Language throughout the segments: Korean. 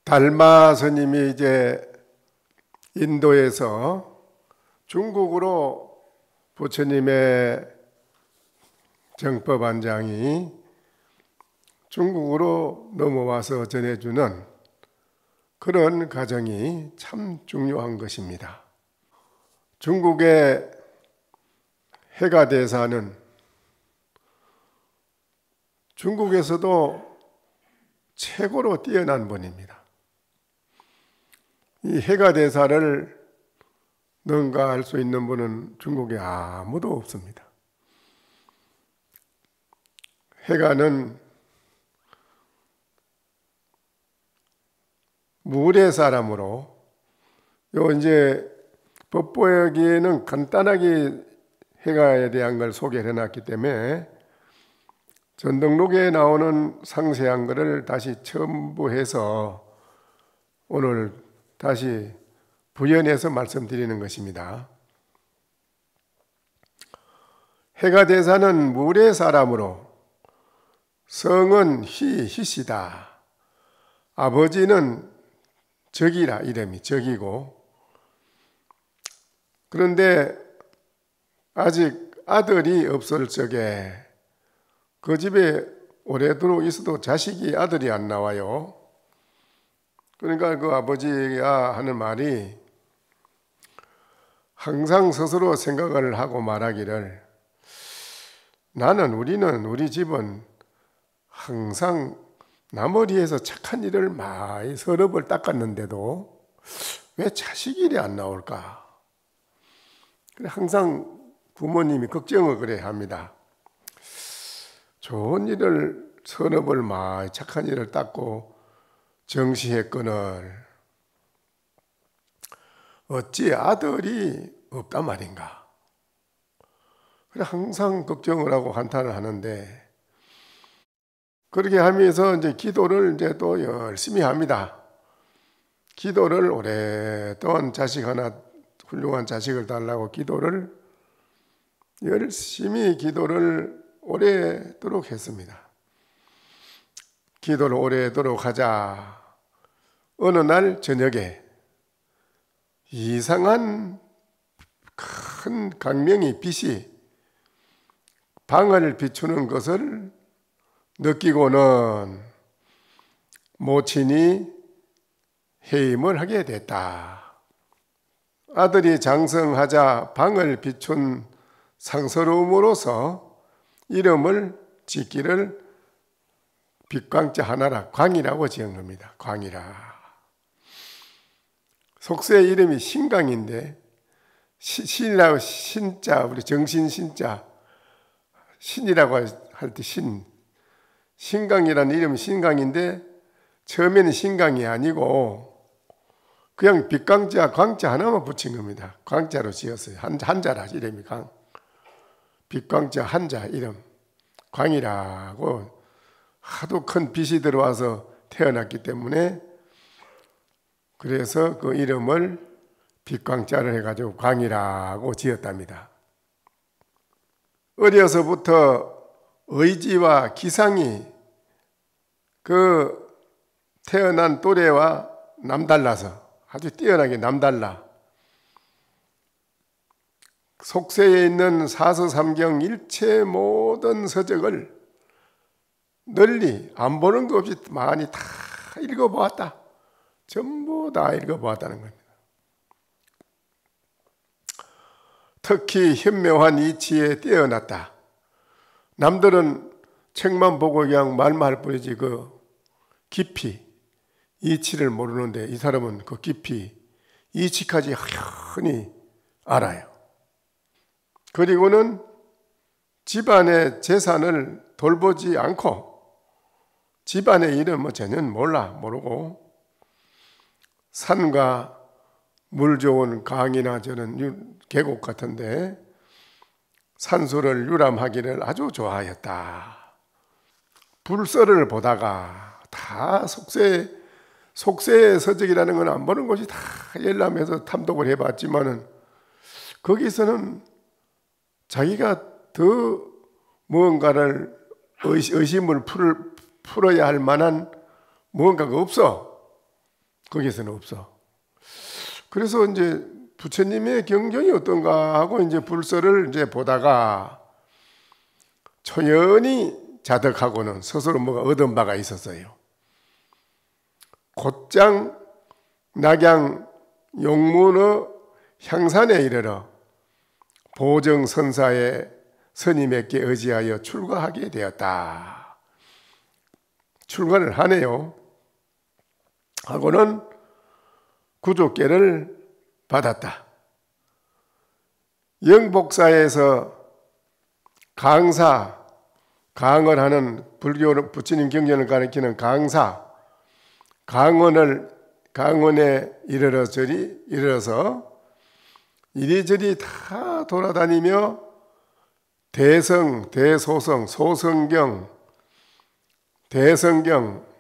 달마 스님이 이제 인도에서 중국으로 부처님의 정법안장이 중국으로 넘어와서 전해주는 그런 과정이 참 중요한 것입니다. 중국의 해가대사는 중국에서도 최고로 뛰어난 분입니다. 이 해가대사를 능가할 수 있는 분은 중국에 아무도 없습니다. 해가는 무례 사람으로 이제 법보여기에는 간단하게 해가에 대한 걸 소개를 해놨기 때문에 전등록에 나오는 상세한 것을 다시 첨부해서 오늘 다시 부연해서 말씀드리는 것입니다. 해가대사는 무례 사람으로 성은 희시다. 아버지는 적이라, 이름이 적이고, 그런데 아직 아들이 없을 적에 그 집에 오래도록 있어도 자식이 아들이 안 나와요. 그러니까 그 아버지가 하는 말이 항상 스스로 생각을 하고 말하기를, 우리 집은 항상 나머리에서 착한 일을 많이 서럽을 닦았는데도 왜 자식이 이리 안 나올까? 항상 부모님이 걱정을 그래 합니다. 좋은 일을 서럽을 많이 착한 일을 닦고 정시했거늘 어찌 아들이 없단 말인가? 그래 항상 걱정을 하고 한탄을 하는데, 그렇게 하면서 이제 기도를 이제 또 열심히 합니다. 기도를 오랫동안 자식 하나, 훌륭한 자식을 달라고 열심히 기도를 오래도록 했습니다. 기도를 오래도록 하자 어느 날 저녁에 이상한 큰 광명이 빛이 방을 비추는 것을 느끼고는 모친이 해임을 하게 됐다. 아들이 장성하자 방을 비춘 상서로움으로서 이름을 짓기를 빛광자 하나라, 광이라고 지은 겁니다. 광이라. 속세 이름이 신광인데, 신이라고 신자, 우리 정신 신자, 신이라고 할 때 신광이라는 이름은 신광인데 처음에는 신광이 아니고 그냥 빛광자, 광자 하나만 붙인 겁니다. 광자로 지었어요. 한자라 이름이 광. 빛광자 한자 이름 광이라고, 하도 큰 빛이 들어와서 태어났기 때문에 그래서 그 이름을 빛광자를 해가지고 광이라고 지었답니다. 어려서부터 의지와 기상이 그 태어난 또래와 남달라서 아주 뛰어나게 남달라. 속세에 있는 사서삼경 일체 모든 서적을 널리 안 보는 것 없이 많이 다 읽어보았다. 전부 다 읽어보았다는 겁니다. 특히 현묘한 이치에 뛰어났다. 남들은 책만 보고 그냥 말만 할 뿐이지 그 깊이 이치를 모르는데 이 사람은 그 깊이 이치까지 흔히 알아요. 그리고는 집안의 재산을 돌보지 않고 집안의 일은 전혀 모르고 산과 물 좋은 강이나 저는 계곡 같은데 산수를 유람하기를 아주 좋아했다. 불서를 보다가 다 속세의 서적이라는 건 안 보는 것이 다 열람해서 탐독을 해봤지만은 거기서는 자기가 더 무언가를 의심을 풀어야 할 만한 무언가가 없어. 거기서는 없어. 그래서 이제 부처님의 경전이 어떤가 하고 이제 불서를 이제 보다가 초연히 자덕하고는 스스로 뭐가 얻은 바가 있었어요. 곧장 낙양 용문의 향산에 이르러 보정선사의 스님에게 의지하여 출가하게 되었다. 출가를 하네요. 하고는 구족계를 받았다. 영복사에서 강을 하는 불교 부처님 경전을 가리키는 강원에 이르러서 이리저리 다 돌아다니며 대성, 대소성, 소성경, 대성경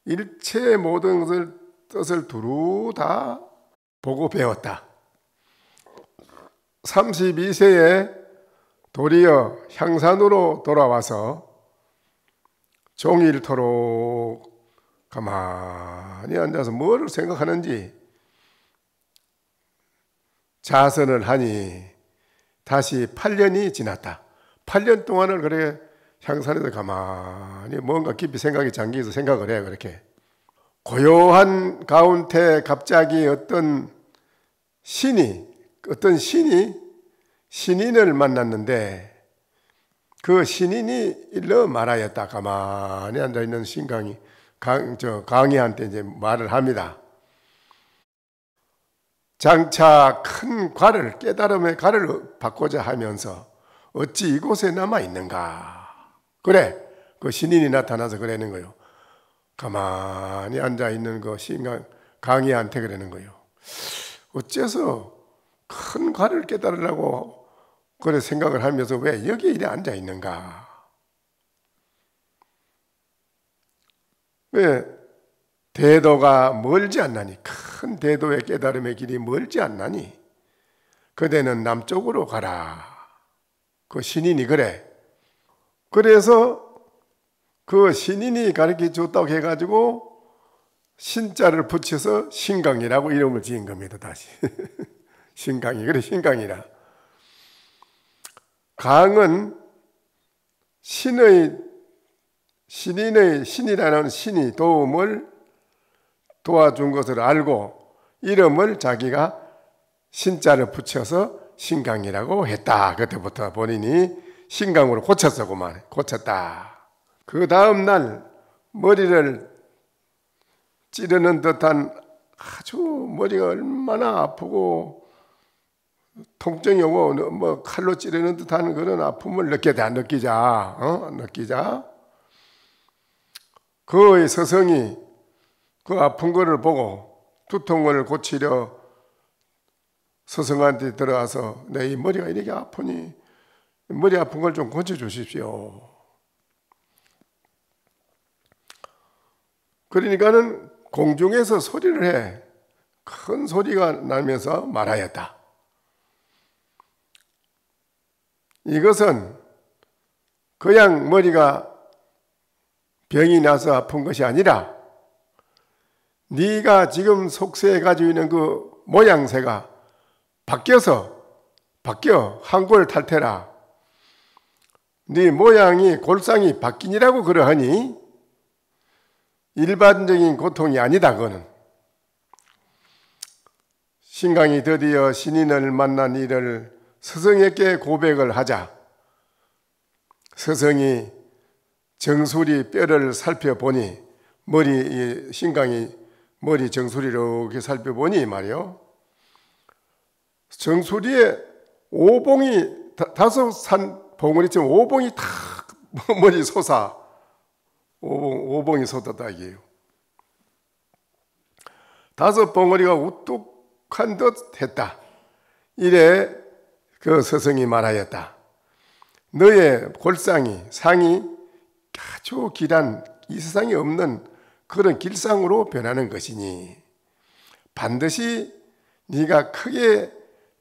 일체 모든 뜻을 두루 다 보고 배웠다. 32세에 도리어 향산으로 돌아와서 종일토록 가만히 앉아서 뭘 생각하는지 자선을 하니 다시 8년이 지났다. 8년 동안을 그래 향산에서 가만히 뭔가 깊이 생각이 잠기서 생각을 해. 그렇게 고요한 가운데 갑자기 어떤 신인을 만났는데 그 신인이 일러 말하였다. 가만히 앉아있는 신강이 강의한테 이제 말을 합니다. 장차 큰 깨달음의 과를 받고자 하면서 어찌 이곳에 남아 있는가? 그래, 그 신인이 나타나서 그러는 거요. 가만히 앉아 있는 그 신강 강의한테 그러는 거요. 어째서 큰 과를 깨달으려고 그래 생각을 하면서 왜 여기 이래 앉아 있는가? 왜 대도가 멀지 않나니? 큰 대도의 깨달음의 길이 멀지 않나니? 그대는 남쪽으로 가라. 그 신인이 그래. 그래서 그 신인이 가르쳐 줬다고 해가지고 신자를 붙여서 신강이라고 이름을 지은 겁니다. 다시 신강이. 그래, 신강이라. 강은 신이라는 신이 도움을 도와준 것을 알고 이름을 자기가 신자를 붙여서 신강이라고 했다. 그때부터 본인이 신강으로 고쳤다. 그 다음 날 머리를 찌르는 듯한 아주 머리가 얼마나 아프고 통증이 오고 뭐 칼로 찌르는 듯한 그런 아픔을 느끼자. 그의 스승이 그 아픈 거를 보고 두통을 고치려 스승한테 들어가서 내 이 머리가 이렇게 아프니 머리 아픈 걸 좀 고쳐주십시오. 그러니까는 공중에서 소리를 해. 큰 소리가 나면서 말하였다. 이것은 그냥 머리가 병이 나서 아픈 것이 아니라 네가 지금 속세에 가지고 있는 그 모양새가 바뀌어 한골 탈태라. 네 모양이 골상이 바뀌니라고 그러하니 일반적인 고통이 아니다. 그거는 신강이 드디어 신인을 만난 일을 스승에게 고백을 하자 스승이 정수리 뼈를 살펴보니 신강이 머리 정수리를 이렇게 살펴보니 말이요, 정수리에 오봉이 5산 봉우리처럼 오봉이 탁 머리 솟아 오봉이 솟았다 이게요. 5 봉우리가 우뚝한 듯 했다. 이래 그 스승이 말하였다. 너의 상이 아주 길한 이 세상에 없는 그런 길상으로 변하는 것이니 반드시 네가 크게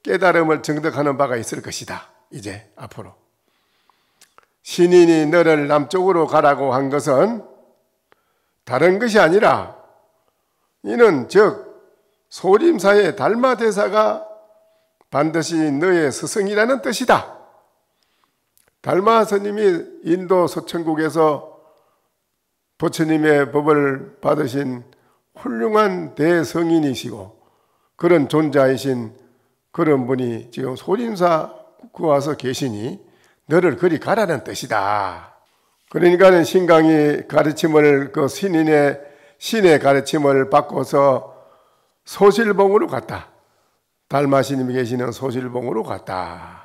깨달음을 정득하는 바가 있을 것이다. 이제 앞으로 신인이 너를 남쪽으로 가라고 한 것은 다른 것이 아니라 이는 즉 소림사의 달마대사가 반드시 너의 스승이라는 뜻이다. 달마 스님이 인도 서천국에서 부처님의 법을 받으신 훌륭한 대성인이시고 그런 존재이신 그런 분이 지금 소림사 그 와서 계시니 너를 그리 가라는 뜻이다. 그러니까는 신강이 가르침을 그 신의 가르침을 바꿔서 소실봉으로 갔다. 달마스님이 계시는 소실봉으로 갔다.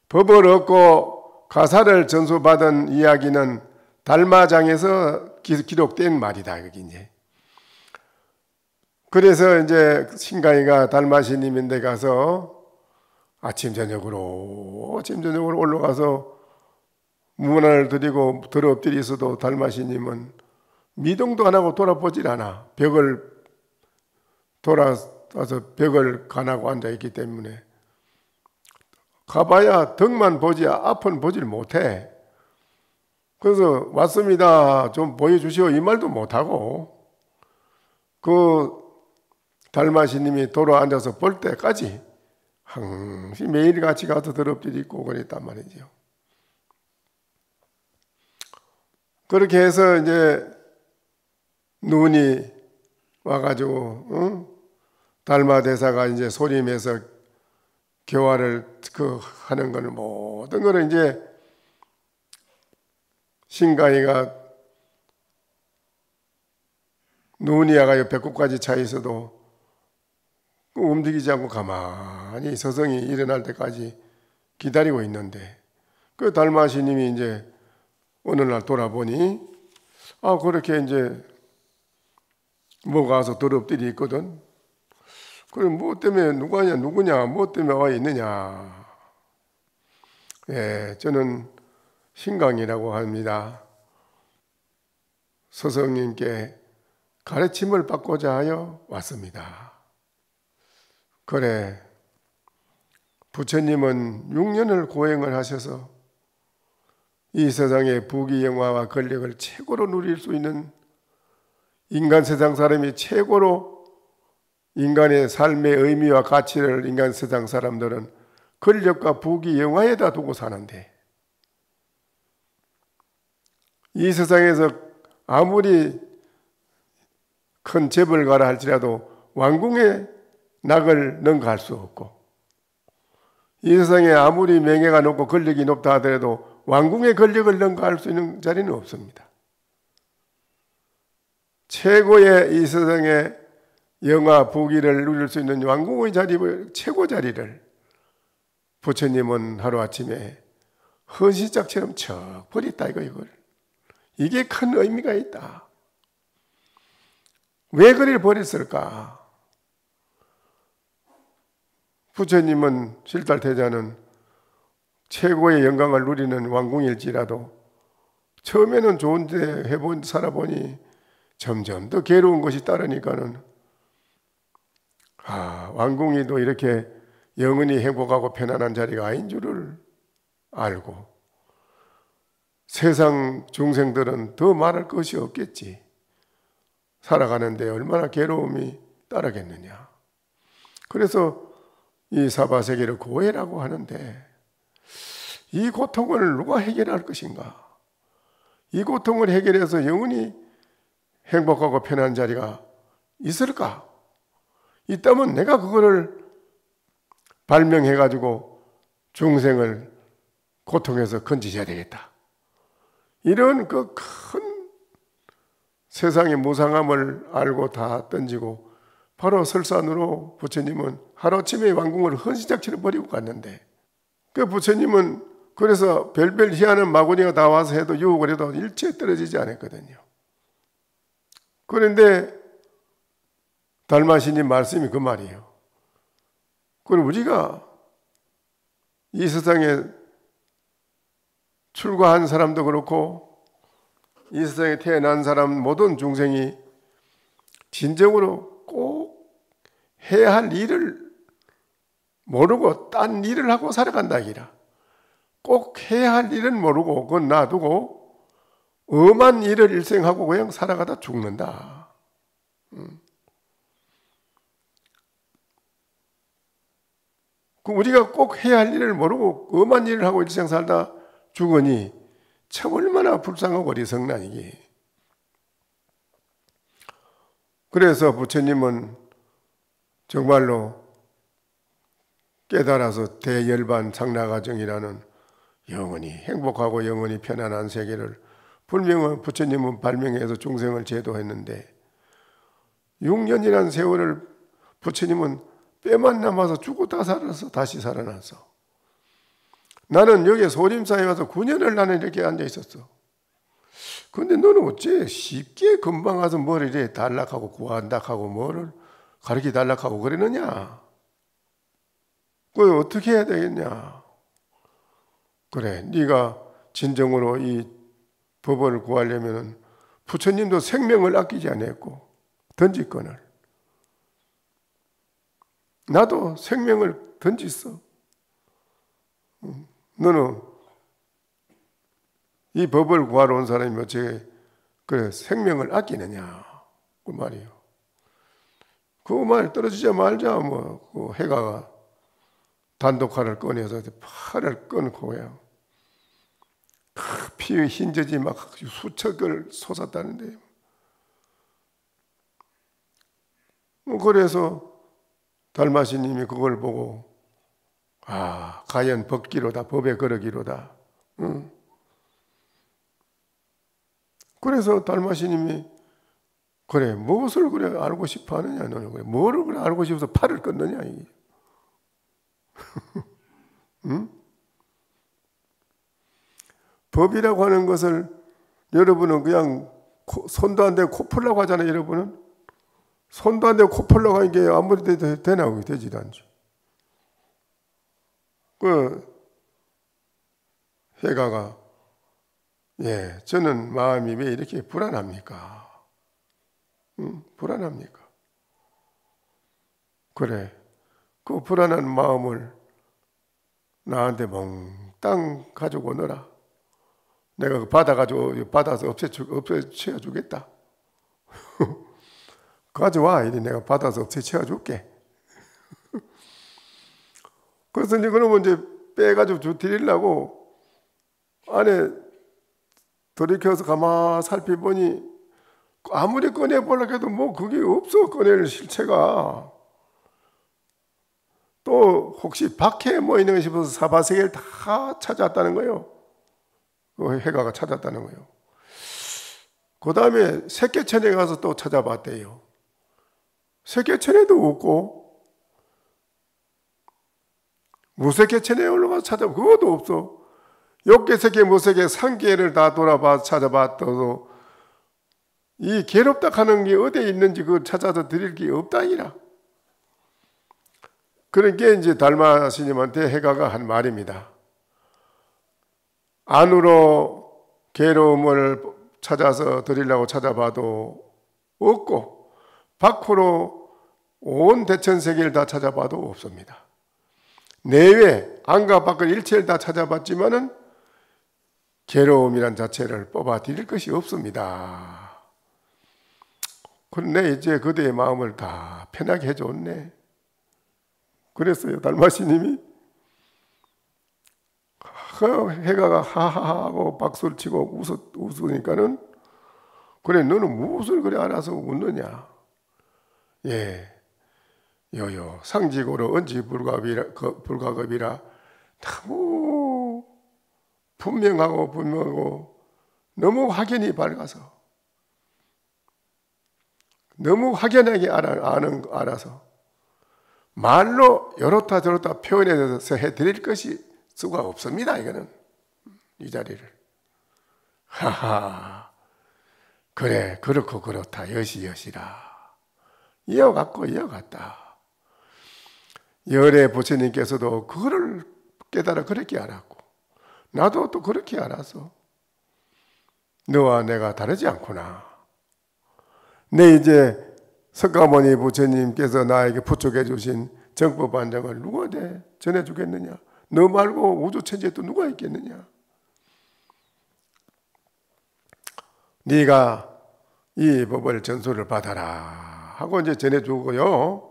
법을 얻고 가사를 전수받은 이야기는 달마장에서 기록된 말이다. 여기 이제. 그래서 이제 신강이가 달마스님인데 가서 아침 저녁으로 올라가서 문안을 드리고 들어엎드리서도 달마스님은 미동도 안 하고 돌아보질 않아. 돌아와서 벽을 간하고 앉아있기 때문에 가봐야 덕만 보지 앞은 보질 못해. 그래서 왔습니다. 좀 보여주시오. 이 말도 못하고 그 달마스님이 돌아 앉아서 볼 때까지 항상 매일 같이 가서 들어엎드리고 그랬단 말이죠. 그렇게 해서 이제 눈이 와가지고 달마대사가 이제 소림에서 교화를 하는 거는 모든 거를 이제 신강이가 눈이 와가지고 배꼽까지 차 있어도 움직이지 않고 가만히 서성이 일어날 때까지 기다리고 있는데 그 달마스님이 이제 어느 날 돌아보니 그렇게 이제 뭐가 와서 들어엎드리 있거든. 그럼 뭐 때문에 누구냐 뭐 때문에 와 있느냐. 예, 저는 신강이라고 합니다. 스승님께 가르침을 받고자 하여 왔습니다. 그래, 부처님은 6년을 고행을 하셔서 이 세상의 부귀영화와 권력을 최고로 누릴 수 있는 인간 세상 사람이 최고로 인간의 삶의 의미와 가치를 인간 세상 사람들은 권력과 부귀영화에다 두고 사는데 이 세상에서 아무리 큰 재벌 가라 할지라도 왕궁에 낙을 능가할 수 없고 이 세상에 아무리 명예가 높고 권력이 높다 하더라도 왕궁의 권력을 능가할 수 있는 자리는 없습니다. 최고의 이 세상의 영화 부귀를 누릴 수 있는 왕궁의 최고 자리를 부처님은 하루아침에 헌시짝처럼 척 버렸다 이걸. 이게 큰 의미가 있다. 왜 그를 버렸을까? 부처님은 실달태자는 최고의 영광을 누리는 왕궁일지라도 처음에는 좋은데 살아보니 점점 더 괴로운 것이 따르니까는 왕궁이도 이렇게 영원히 행복하고 편안한 자리가 아닌 줄을 알고 세상 중생들은 더 말할 것이 없겠지. 살아가는데 얼마나 괴로움이 따르겠느냐. 그래서 이 사바세계를 고해라고 하는데 이 고통을 누가 해결할 것인가? 이 고통을 해결해서 영원히 행복하고 편한 자리가 있을까? 있다면 내가 그거를 발명해가지고 중생을 고통에서 건지셔야 되겠다. 이런 그 큰 세상의 무상함을 알고 다 던지고 바로 설산으로 부처님은 하루아침에 왕궁을 헌시작처럼 버리고 갔는데 그 부처님은 그래서 별별 희한한 마구니가 다 와서 해도 유혹을 해도 일체 떨어지지 않았거든요. 그런데 달마스님 말씀이 그 말이에요. 그럼 우리가 이 세상에 출가한 사람도 그렇고 이 세상에 태어난 사람 모든 중생이 진정으로 꼭 해야 할 일을 모르고 딴 일을 하고 살아간다 이라. 꼭 해야 할 일은 모르고 그건 놔두고 엄한 일을 일생하고 그냥 살아가다 죽는다. 우리가 꼭 해야 할 일을 모르고 엄한 일을 하고 일생 살다 죽으니 참 얼마나 불쌍하고 어리석나 이게. 그래서 부처님은 정말로 깨달아서 대열반 상라가정이라는 영원히 행복하고 영원히 편안한 세계를 분명히 부처님은 발명해서 중생을 제도했는데 6년이라는 세월을 부처님은 뼈만 남아서 죽고 다 살아서 다시 살아나서 나는 여기 소림사에 와서 9년을 나는 이렇게 앉아 있었어. 근데 너는 어째 쉽게 금방 가서 뭘 이래 달락하고 구한다하고 뭐를 가르치 달락하고 그러느냐? 그걸 어떻게 해야 되겠냐? 그래, 네가 진정으로 이 법을 구하려면 부처님도 생명을 아끼지 않았고 던질거늘 나도 생명을 던졌어. 너는 이 법을 구하러 온 사람이 어째 그래 생명을 아끼느냐 그 말이요. 그 말 떨어지자 말자 그 해가가 단독칼을 꺼내서 팔을 끊고 그냥 피의 흰젖이 막 수척을 솟았다는데 그래서 달마시님이 그걸 보고 과연 법기로다 법에 거르기로다. 그래서 달마시님이 그래 무엇을 그래 알고 싶어 하느냐 너는 그래 뭐를 그래 알고 싶어서 팔을 끊느냐 이게. 응? 법이라고 하는 것을 여러분은 그냥 손도 안 대고 코 풀라고 하잖아요. 여러분은 손도 안 대고 코 풀라고 하는 게 아무리 되나 되지도 않죠. 그 해가가 저는 마음이 왜 이렇게 불안합니까? 불안합니까? 그래 그 불안한 마음을 나한테 몽땅 가지고 오너라. 내가 받아서 없애쳐 주겠다. 가져와 이리 내가 받아서 없애쳐 줄게. 그래서 이제 그러면 이제 빼가지고 드리려고 안에 돌이켜서 가만 살펴보니 아무리 꺼내보려고 해도 뭐 그게 없어. 꺼낼 실체가. 또 혹시 밖에 뭐 있는 거 싶어서 사바세계를 다 찾았다는 거예요. 그 해가가 찾았다는 거예요. 그 다음에 새끼천에 가서 또 찾아봤대요. 새끼천에도 없고 무새끼천에 올라가서 찾아보고 그것도 없어. 욕계새끼 무새끼 산계를 다 찾아봤더도 이 괴롭다 하는 게 어디에 있는지 그걸 찾아서 드릴 게 없다니라. 그러니까 이제 달마 스님한테 해가가 한 말입니다. 안으로 괴로움을 찾아서 드리려고 찾아봐도 없고 밖으로 온 대천세계를 다 찾아봐도 없습니다. 내외 안과 밖을 일체를 다 찾아봤지만은 괴로움이란 자체를 뽑아 드릴 것이 없습니다. 그런데 이제 그대의 마음을 다 편하게 해줬네. 그랬어요. 달마시님이 해가가 하하하고 박수를 치고 웃으니까는 그래 너는 무엇을 그래 알아서 웃느냐. 여요 상직으로 언지 불가급이라 너무 분명하고 너무 확연히 밝아서 너무 확연하게 알아서 말로 이렇다 저렇다 표현해서 해드릴 것이 수가 없습니다. 이거는 이 자리를 그래 그렇고 그렇다 여시여시라 이어갔다. 열애 부처님께서도 그거를 깨달아 그렇게 알았고 나도 또 그렇게 알아서 너와 내가 다르지 않구나. 내 이제 석가모니 부처님께서 나에게 부축해 주신 정법반정을 누구한테 전해주겠느냐. 너 말고 우주천지에 또 누가 있겠느냐. 네가 이 법을 전수를 받아라 하고 이제 전해주고요.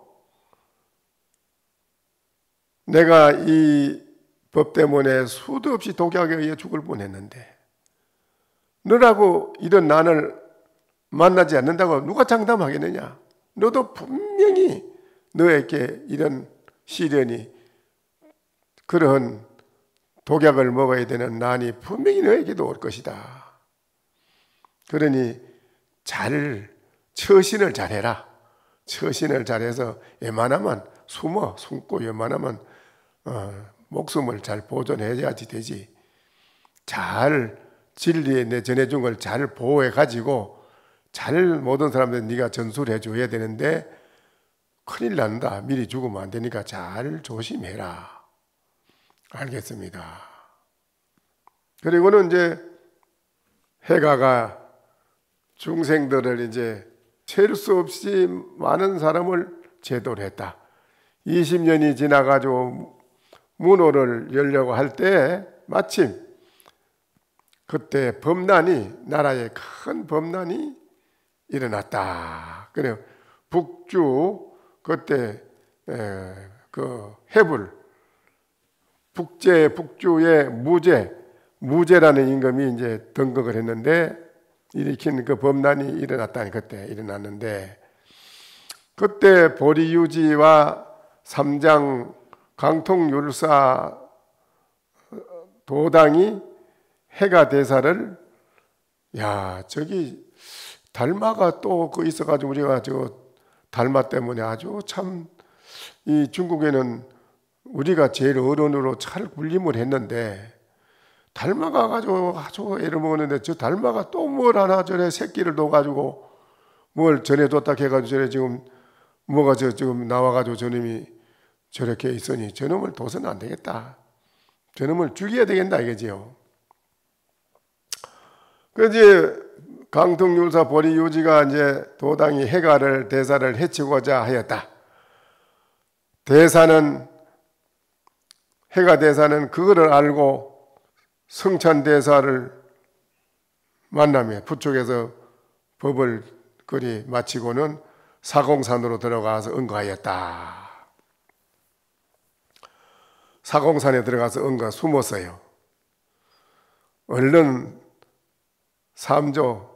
내가 이 법 때문에 수도 없이 독약에 의해 죽을 뻔했는데 너라고 이런 난을 만나지 않는다고 누가 장담하겠느냐? 너도 분명히 너에게 이런 시련이, 그런 독약을 먹어야 되는 난이 분명히 너에게도 올 것이다. 그러니 처신을 잘해라. 처신을 잘해서 웬만하면 숨고 웬만하면 목숨을 잘 보존해야지 되지. 잘 진리에 내 전해준 걸 잘 보호해 가지고 잘 모든 사람들 네가 전수를 해줘야 되는데 큰일 난다. 미리 죽으면 안 되니까 잘 조심해라. 알겠습니다. 그리고는 이제 해가가 중생들을 이제 셀 수 없이 많은 사람을 제도를 했다. 20년이 지나가지고 문호를 열려고 할 때 마침 그때 나라에 큰 범난이 일어났다. 그래요. 북주 그때 그 해불 북주의 무제라는 임금이 이제 등극을 했는데 일으킨 그 범난이 일어났다니 그때 일어났는데 그때 보리유지와 삼장 강통율사 도당이 해가 대사를 저기 달마가 또 그 있어가지고 우리가 저 달마 때문에 아주 참 이 중국에는 우리가 제일 어른으로 잘 군림을 했는데 달마가 가지고 아주 애를 먹었는데 저 달마가 또 뭘 하나 저래 새끼를 둬가지고 뭘 전해뒀다 해가지고 저래 지금 뭐가 지금 나와가지고 저놈이 저렇게 있으니 저놈을 둬서는 안 되겠다. 저놈을 죽여야 되겠다 이거지요. 그래서 강통율사 보리유지가 이제 도당이 해가를 대사를 해치고자 하였다. 해가 대사는 그거를 알고 성찬대사를 만나며 부축해서 법을 그리 마치고는 사공산으로 들어가서 응거하였다. 사공산에 들어가서 숨었어요. 얼른 삼조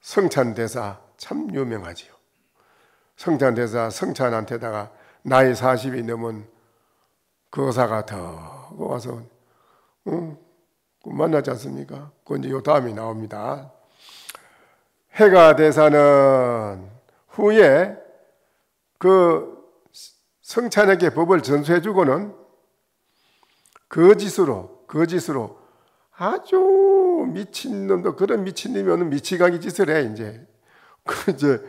성찬대사 참 유명하지요. 성찬대사 성찬한테다가 나이 40이 넘은 거사가 더 와서 만나지 않습니까? 그건 이제 요 다음이 나옵니다. 해가 대사는 후에 그 성찬에게 법을 전수해주고는 거짓으로 아주 미친놈도 그런 미친놈이 오는 미치광이 짓을 해 이제. 이제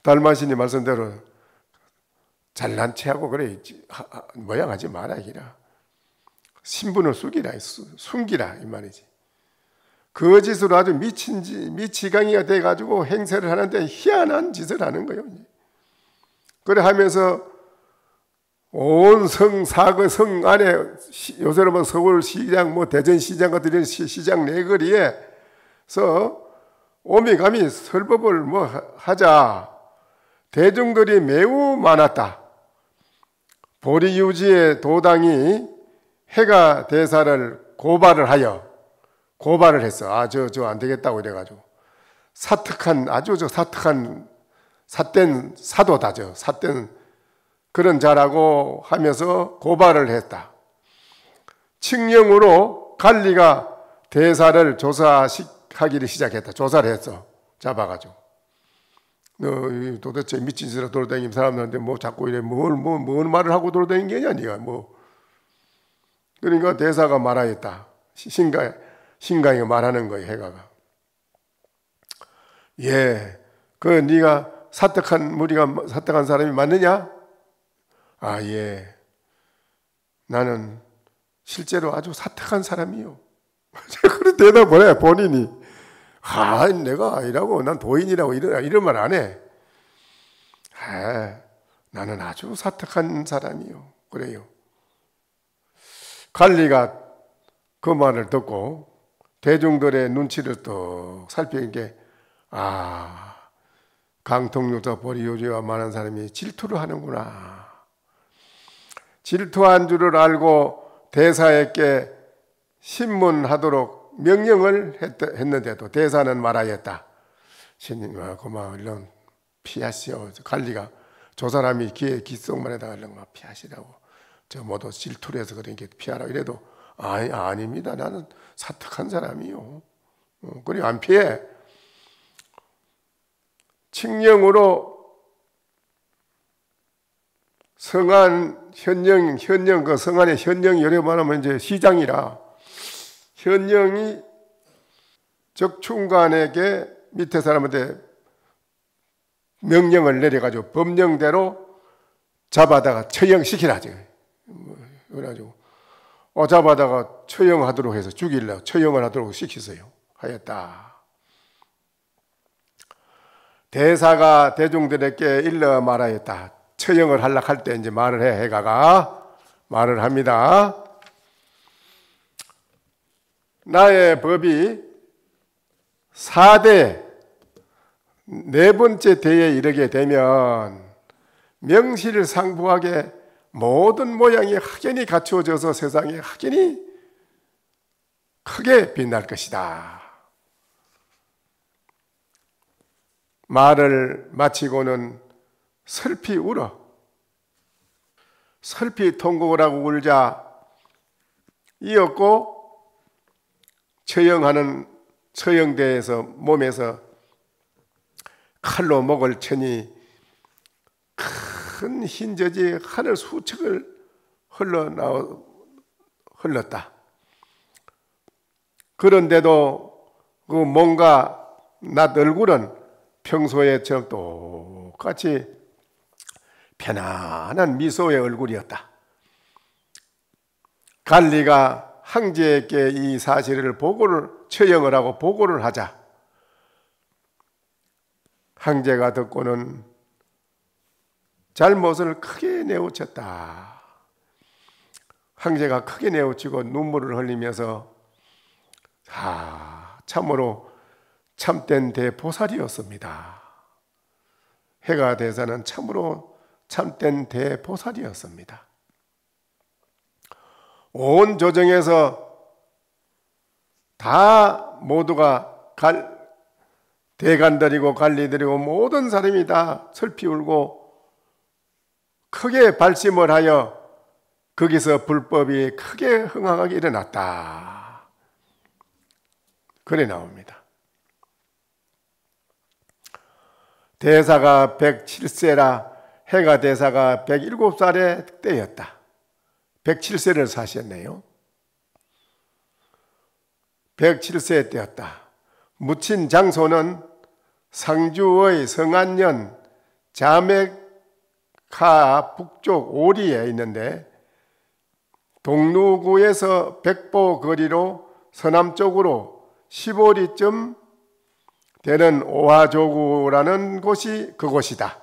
달마신이 말씀대로 잘난 체하고 그래 모양하지 마라 기라. 신분을 숨기라 이 말이지. 거짓으로 아주 미치광이가 돼가지고 행세를 하는데 희한한 짓을 하는 거예요. 그래 하면서 온 성 안에 요새는 뭐 서울시장 뭐 대전시장 같은 이런 시장 내거리에서 오미감이 설법을 뭐 하자. 대중들이 매우 많았다. 보리유지의 도당이 해가 대사를 고발을 했어. 저 안 되겠다고 이래가지고 아주 사특한 삿된 사도다. 삿된 그런 자라고 하면서 고발을 했다. 칙령으로 관리가 대사를 조사하기를 시작했다. 조사를 했어. 잡아가지고. 너 도대체 미친 짓으로 돌아다니는 사람들한테 뭐 자꾸 이래 뭔 말을 하고 돌아다니는 게냐 네가 뭐. 그러니까 대사가 말하였다. 신강이 말하는 거예요. 해가가. 그 네가 사특한 사람이 맞느냐? 예. 나는 실제로 아주 사특한 사람이요. 그런 대답을 해 본인이. 내가 아니라고 난 도인이라고 이런 말 안 해. 나는 아주 사특한 사람이요. 그래요. 관리가 그 말을 듣고 대중들의 눈치를 또 살피는 게 강통유사 보리유지와 많은 사람이 질투를 하는구나. 질투한 줄을 알고 대사에게 신문하도록 명령을 했는데도 대사는 말하였다. 신님, 고마워. 얼른 피하시오. 관리가 저 사람이 귀에 귓속말에다가 얼른 피하시라고. 저 모두 질투를 해서 그러니까 피하라. 이래도 아닙니다. 나는 사특한 사람이요. 그래 안 피해. 칙령으로 성안 현령 그 성안의 현령이 여러 말하면 이제 시장이라 현령이 적충관에게 밑에 사람한테 명령을 내려가지고 법령대로 잡아다가 처형시키라죠. 그래가지고 잡아다가 처형하도록 해서 죽이려고 처형을 하도록 시키세요. 하였다. 대사가 대중들에게 일러 말하였다. 처형을 하려고 할 때 이제 말을 해. 해가가 말을 합니다. 나의 법이 4대 네 번째 대에 이르게 되면 명실상부하게 모든 모양이 확연히 갖추어져서 세상에 확연히 크게 빛날 것이다. 말을 마치고는 슬피 울어. 슬피 통곡을 하고 울자 이었고 처형대에서 몸에서 칼로 목을 쳐니 큰 흰젖이 하늘 수척을 흘렀다. 그런데도 그 몸과 낯 얼굴은 평소에처럼 똑같이 편안한 미소의 얼굴이었다. 관리가 황제에게 이 사실을 처형을 하고 보고를 하자 황제가 듣고는 잘못을 크게 뉘우쳤다. 황제가 크게 뉘우치고 눈물을 흘리면서 참으로 참된 대보살이었습니다. 해가 대사는 참으로 참된 대보살이었습니다. 온 조정에서 다 모두가 대관들이고 관리들이고 모든 사람이 다 슬피 울고 크게 발심을 하여 거기서 불법이 크게 흥황하게 일어났다. 그래 나옵니다. 대사가 107세라 해가 대사가 107살의 때였다. 107세를 사셨네요. 107세 때였다. 묻힌 장소는 상주의 성안면 자맥하 북쪽 오리에 있는데 동루구에서 백보 거리로 서남쪽으로 15리쯤 되는 오화조구라는 곳이 그곳이다.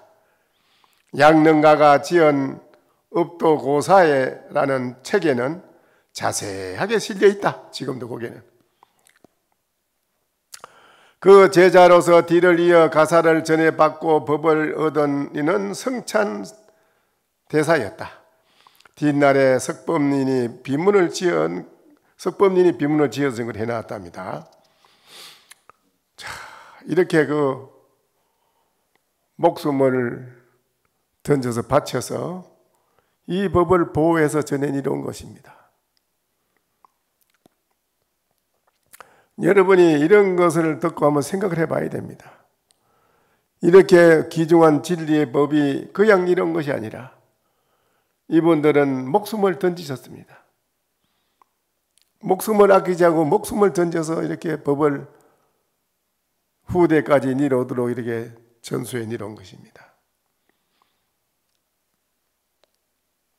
양능가가 지은 읍도고사에라는 책에는 자세하게 실려 있다. 지금도 거기는. 그 제자로서 뒤를 이어 가사를 전해받고 법을 얻은 이는 성찬 대사였다. 뒷날에 석법린이 비문을 지은 걸 해놨답니다. 자, 이렇게 그 목숨을 던져서 바쳐서 이 법을 보호해서 전해내려온 것입니다. 여러분이 이런 것을 듣고 한번 생각을 해봐야 됩니다. 이렇게 귀중한 진리의 법이 그냥 이런 것이 아니라 이분들은 목숨을 던지셨습니다. 목숨을 아끼지 않고 목숨을 던져서 이렇게 법을 후대까지 이르도록 이렇게 전수해 내려온 것입니다.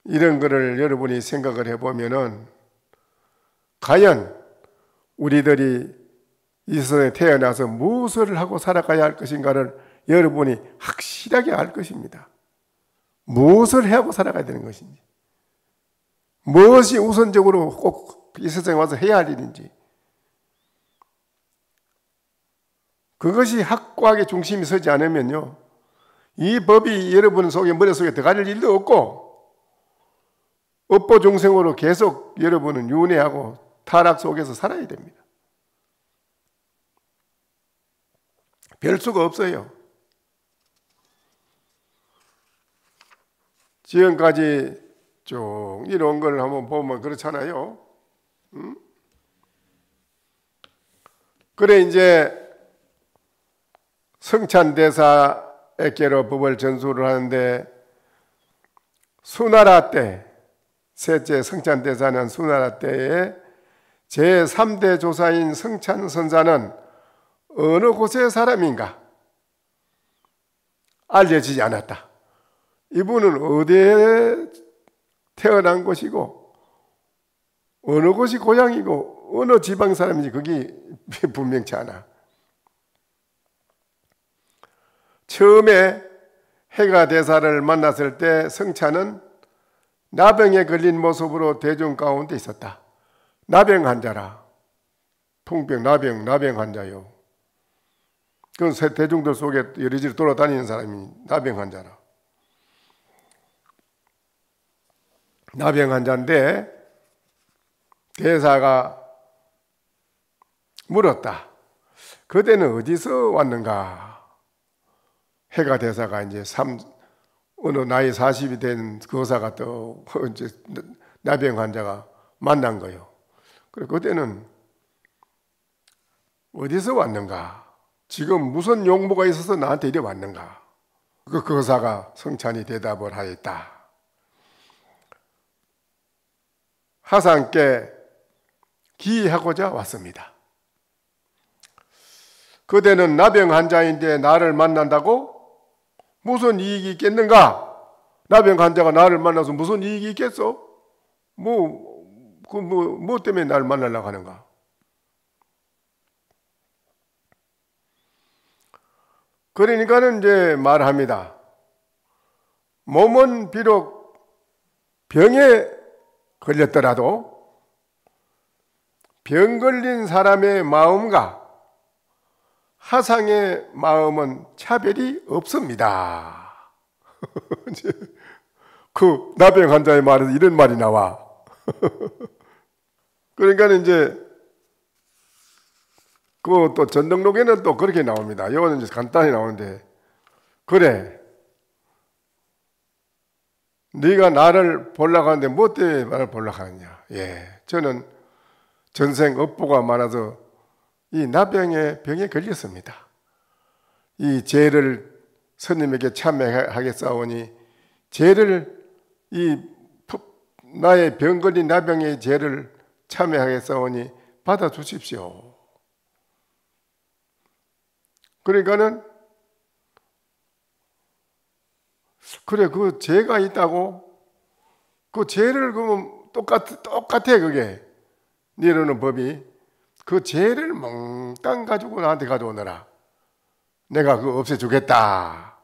이런 것을 여러분이 생각을 해보면은 과연 우리들이 이 세상에 태어나서 무엇을 하고 살아가야 할 것인가를 여러분이 확실하게 알 것입니다. 무엇을 하고 살아가야 되는 것인지, 무엇이 우선적으로 꼭 이 세상에 와서 해야 할 일인지, 그것이 확고하게 중심이 서지 않으면요 이 법이 여러분 속에 머릿속에 들어갈 일도 없고 업보 중생으로 계속 여러분은 윤회하고 타락 속에서 살아야 됩니다. 별 수가 없어요. 지금까지 쭉 이런 걸 한번 보면 그렇잖아요. 그래 이제 성찬대사에게로 법을 전수를 하는데 수나라 때 셋째 성찬대사는 수나라 때에 제3대 조사인 성찬선사는 어느 곳의 사람인가 알려지지 않았다. 이분은 어디에 태어난 곳이고 어느 곳이 고향이고 어느 지방 사람인지 그게 분명치 않아. 처음에 해가대사를 만났을 때 성찬은 나병에 걸린 모습으로 대중 가운데 있었다. 나병 환자라. 통병, 나병 환자요. 그 대중들 속에 여리저리 돌아다니는 사람이 나병 환자라. 나병 환자인데 대사가 물었다. 그대는 어디서 왔는가? 해가 대사가 이제 어느 나이 40이 된 거사가 또 이제 나병 환자가 만난 거요. 그래 그때는 어디서 왔는가? 지금 무슨 용모가 있어서 나한테 이리 왔는가? 그 거사가 성찬이 대답을 하였다. 하상께 기하고자 왔습니다. 그대는 나병 환자인데 나를 만난다고? 무슨 이익이 있겠는가? 나병 환자가 나를 만나서 무슨 이익이 있겠어? 뭐 때문에 나를 만나려고 하는가? 그러니까는 이제 말합니다. 몸은 비록 병에 걸렸더라도 병 걸린 사람의 마음과 하상의 마음은 차별이 없습니다. 그 나병 환자의 말에서 이런 말이 나와. 그러니까 이제 그 또 전등록에는 또 그렇게 나옵니다. 이거는 이제 간단히 나오는데, 그래, 네가 나를 보려고 하는데 뭐 때문에 나를 보려고 하느냐? 예, 저는 전생 업보가 많아서 이 나병의 병에 걸렸습니다. 이 죄를 스님에게 참회하겠사오니 죄를 나의 병 걸린 나병의 죄를 참회하겠사오니 받아 주십시오. 그러니까는 그래 그 죄가 있다고 그 죄를 그러면 똑같아 그게 이러는 법이 그 죄를 몽땅 가지고 나한테 가져오너라. 내가 그거 없애주겠다.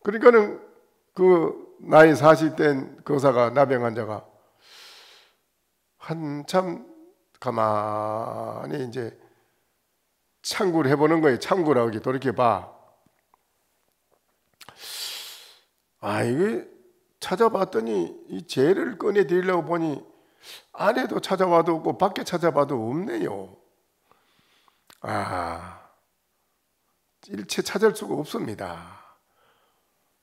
그러니까는 그 나이 40된 거사가 나병 환자가 한참 가만히 이제 참고를 해보는 거예요. 참고라고 이렇게 돌이켜봐. 이게 찾아봤더니 이 죄를 꺼내드리려고 보니 안에도 찾아봐도 없고 밖에 찾아봐도 없네요. 일체 찾을 수가 없습니다.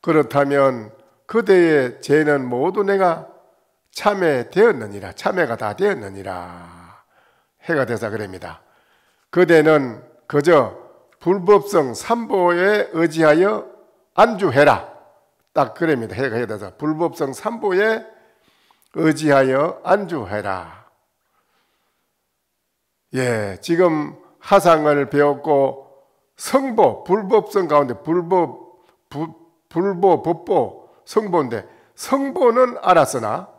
그렇다면 그대의 죄는 모두 내가 참회되었느니라. 참회가 다 되었느니라. 해가 돼서 그럽니다. 그대는 그저 불법성 삼보에 의지하여 안주해라. 딱 그럽니다. 해가 돼서 불법성 삼보에 의지하여 안주해라. 예, 지금 하상을 배웠고 성보, 불법성 가운데 불보, 법보, 성보인데 성보는 알았으나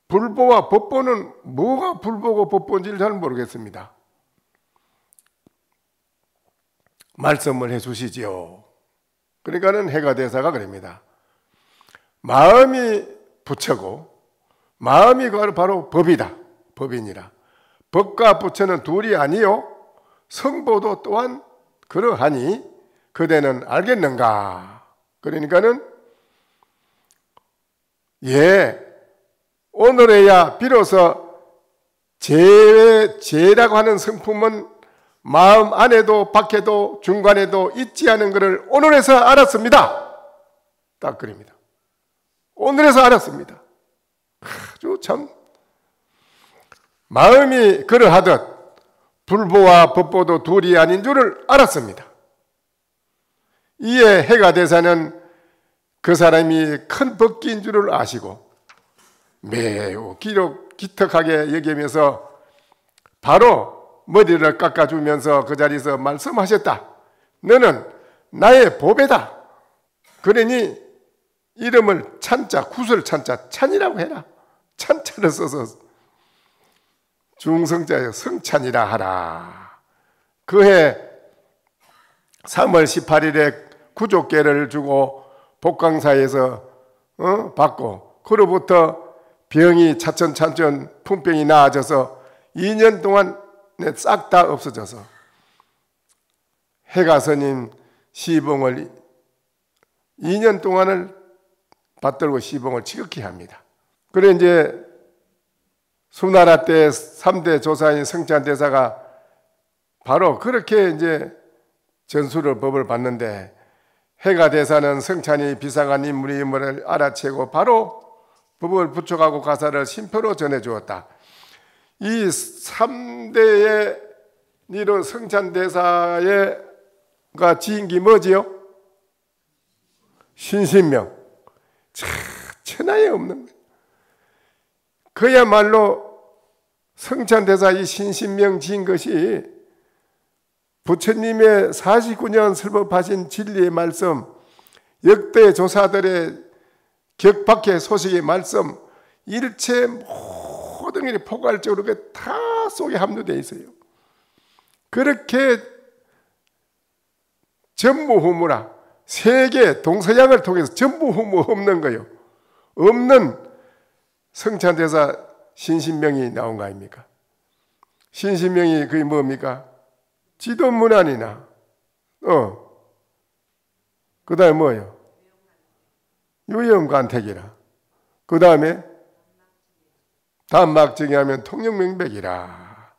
불보와 법보는 뭐가 불보고 법보인지를 잘 모르겠습니다. 말씀을 해 주시지요. 그러니까는 해가 대사가 그럽니다. 마음이 부처고 마음이 바로 법이다. 법이니라. 법과 부처는 둘이 아니요 성보도 또한 그러하니 그대는 알겠는가? 그러니까는 예, 오늘에야 비로소 죄라고 하는 성품은 마음 안에도 밖에도 중간에도 있지 않은 것을 오늘에서 알았습니다. 딱 그럽니다. 오늘에서 알았습니다. 아주 참 마음이 그러하듯 불보와 법보도 둘이 아닌 줄을 알았습니다. 이에 해가대사는 그 사람이 큰 법기인 줄을 아시고 매우 기특하게 여기면서 바로 머리를 깎아주면서 그 자리에서 말씀하셨다. 너는 나의 보배다. 그러니 이름을 찬자, 구슬 찬자, 찬이라고 해라. 찬자를 써서 중성자여 성찬이라 하라. 그해 3월 18일에 구족계를 주고 복강사에서 받고 그로부터 병이 차츰 품병이 나아져서 2년 동안 싹 다 없어져서 해가스님 시봉을 2년 동안을 받들고 시봉을 지극히 합니다. 그래 이제 수나라 때 3대 조사인 성찬대사가 바로 그렇게 이제 전수를 법을 받는데 해가대사는 성찬이 비상한 인물임을 알아채고 바로 법을 부축하고 가사를 심표로 전해주었다. 이 3대의 이런 성찬대사가 지은 게 뭐지요? 신신명. 천하에 없는 거예요. 그야말로 성찬대사 이 신신명 지은 것이 부처님의 49년 설법하신 진리의 말씀, 역대 조사들의 격박해 소식의 말씀, 일체 모든 일이 포괄적으로 다 속에 함유되어 있어요. 그렇게 전무후무라 세계 동서양을 통해서 전무후무 없는 거예요. 없는 성찬대사 신신명이 나온 거 아닙니까? 신신명이 그게 뭡니까? 지도문안이나 그 다음에 뭐예요? 유영관택이라. 그 다음에 단막증이하면 통영명백이라.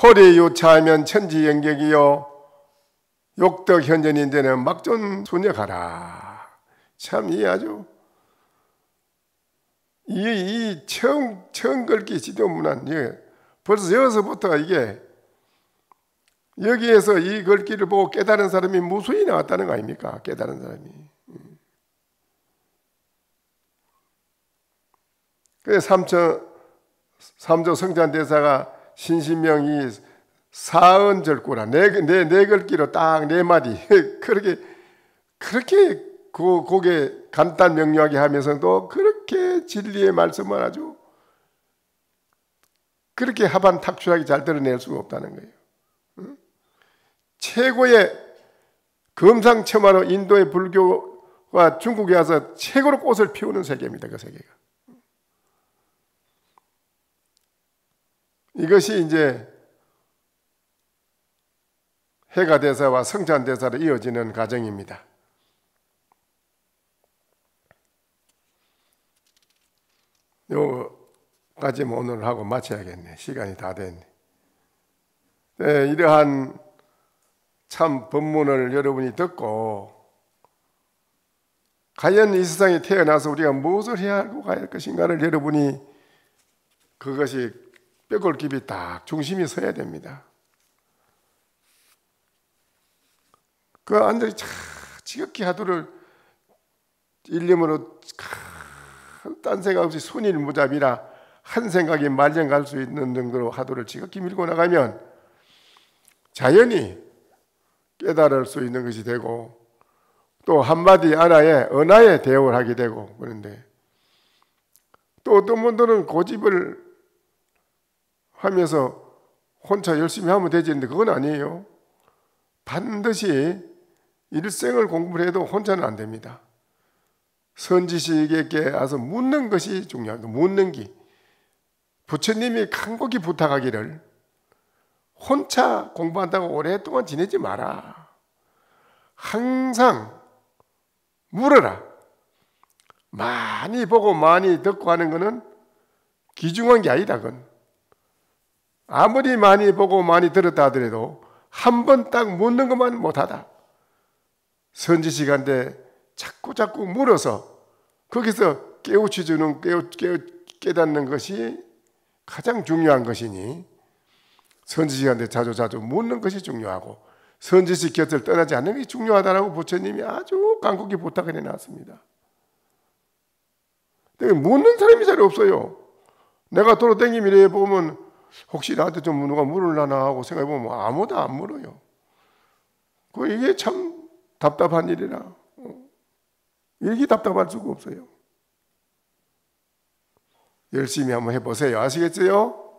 허리유차하면 천지영격이요 욕덕현전인데는 막존순역하라. 참 이 아주 이 처음 걸기 지도문안 벌써 여기서부터 이게 여기에서 이 글귀를 보고 깨달은 사람이 무수히 나왔다는 거 아닙니까? 깨달은 사람이. 그래서 삼조 성찬대사가 신신명이 사은절구라 네 글귀로 딱 네 마디 그렇게 그게 간단 명료하게 하면서도 그렇게 진리의 말씀을 아주 그렇게 하반탁출하게 잘 드러낼 수가 없다는 거예요. 최고의 금상첨화로 인도의 불교와 중국에 와서 최고로 꽃을 피우는 세계입니다. 그 세계가. 이것이 이제 해가대사와 성찬대사로 이어지는 과정입니다. 요까지 오늘 하고 마쳐야겠네. 시간이 다 됐네. 네, 이러한 참 법문을 여러분이 듣고 과연 이 세상에 태어나서 우리가 무엇을 해야 하고 가야 할 것인가를 여러분이 그것이 뼈골집이 딱 중심이 서야 됩니다. 그 앉아서 지극히 하도를 일념으로 딴 생각 없이 순일무잡이라 한 생각이 말년 갈 수 있는 정도로 하도를 지극히 밀고 나가면 자연히 깨달을 수 있는 것이 되고 또 한마디 언하에 대응을 하게 되고 그런데 또 어떤 분들은 고집을 하면서 혼자 열심히 하면 되지는데 그건 아니에요. 반드시 일생을 공부를 해도 혼자는 안 됩니다. 선지식에게 와서 묻는 것이 중요합니다. 묻는 기. 부처님이 간곡히 부탁하기를 혼자 공부한다고 오랫동안 지내지 마라. 항상 물어라. 많이 보고 많이 듣고 하는 것은 귀중한 게 아니다. 그건. 아무리 많이 보고 많이 들었다 하더라도 한 번 딱 묻는 것만 못하다. 선지 시간대 자꾸 물어서 거기서 깨닫는 것이 가장 중요한 것이니 선지 시간대 자주 묻는 것이 중요하고 선지식 곁을 떠나지 않는 것이 중요하다라고 부처님이 아주 간곡히 부탁을 해놨습니다. 묻는 사람이 잘 없어요. 내가 돌아다니며 이래 보면 혹시 나한테 좀 누가 물으려나 하고 생각해보면 아무도 안 물어요. 이게 참 답답한 일이라 이렇게 답답할 수가 없어요. 열심히 한번 해보세요. 아시겠어요?